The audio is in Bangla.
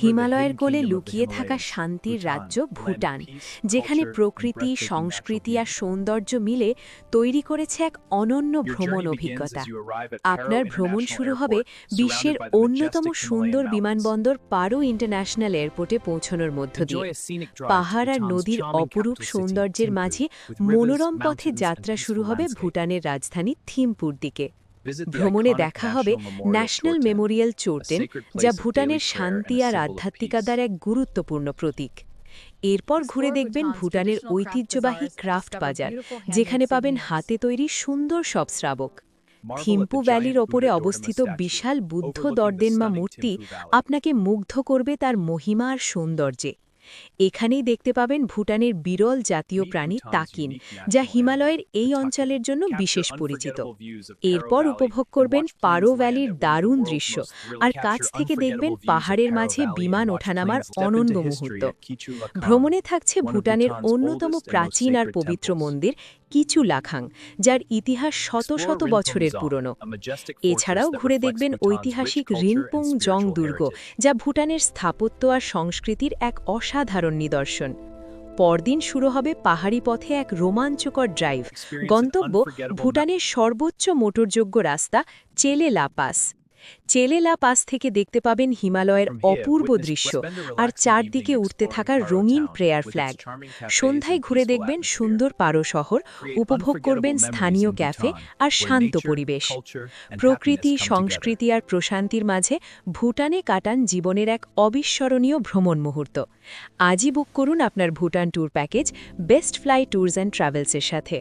হিমালয়ের কোলে লুকিয়ে থাকা শান্তির রাজ্য ভুটান, যেখানে প্রকৃতি, সংস্কৃতি আর সৌন্দর্য মিলে তৈরি করেছে এক অনন্য ভ্রমণ অভিজ্ঞতা। আপনার ভ্রমণ শুরু হবে বিশ্বের অন্যতম সুন্দর বিমানবন্দর পারো ইন্টারন্যাশনাল এয়ারপোর্টে পৌঁছানোর মধ্য দিয়ে। পাহাড় আর নদীর অপরূপ সৌন্দর্যের মাঝে মনোরম পথে যাত্রা শুরু হবে ভুটানের রাজধানী থিম্পুর দিকে। ভ্রমণে দেখা হবে ন্যাশনাল মেমোরিয়াল চোরটেন, যা ভুটানের শান্তি আর আধ্যাত্মিকতার এক গুরুত্বপূর্ণ প্রতীক। এরপর ঘুরে দেখবেন ভুটানের ঐতিহ্যবাহী ক্রাফট বাজার, যেখানে পাবেন হাতে তৈরি সুন্দর সব শ্রাবক। থিম্পু ভ্যালির ওপরে অবস্থিত বিশাল বুদ্ধ দর্দেনমা মূর্তি আপনাকে মুগ্ধ করবে তার মহিমা আর সৌন্দর্যে। এখানেই দেখতে পাবেন ভুটানের বিরল জাতীয় প্রাণী তাকিন, যা হিমালয়ের এই অঞ্চলের জন্য বিশেষ পরিচিত। এরপর উপভোগ করবেন পারো ভ্যালির দারুণ দৃশ্য, আর কাছ থেকে দেখবেন পাহাড়ের মাঝে বিমান ওঠানামার অনন্য মুহূর্ত। ভ্রমণে থাকছে ভুটানের অন্যতম প্রাচীন আর পবিত্র মন্দির কিছু লাখাং, যার ইতিহাস শত শত বছরের পুরনো। এছাড়াও ঘুরে দেখবেন ঐতিহাসিক রিনপুং জং দুর্গ, যা ভুটানের স্থাপত্য আর সংস্কৃতির এক অসাধারণ নিদর্শন। পরদিন শুরু হবে পাহাড়ি পথে এক রোমাঞ্চকর ড্রাইভ, গন্তব্য ভুটানের সর্বোচ্চ মোটরযোগ্য রাস্তা চেলে লা পাস। চেলে লা পাস থেকে দেখতে পাবেন হিমালয়ের অপূর্ব দৃশ্য আর চারদিকে উঠতে থাকা রঙিন প্রেয়ার ফ্ল্যাগ। সন্ধ্যায় ঘুরে দেখবেন সুন্দর পারো শহর, উপভোগ করবেন স্থানীয় ক্যাফে আর শান্ত পরিবেশ। প্রকৃতি, সংস্কৃতি আর প্রশান্তির মাঝে ভুটানে কাটান জীবনের এক অবিস্মরণীয় ভ্রমণ মুহূর্ত। আজই বুক করুন আপনার Bhutan tour package best fly tours and ট্রাভেলসের সাথে।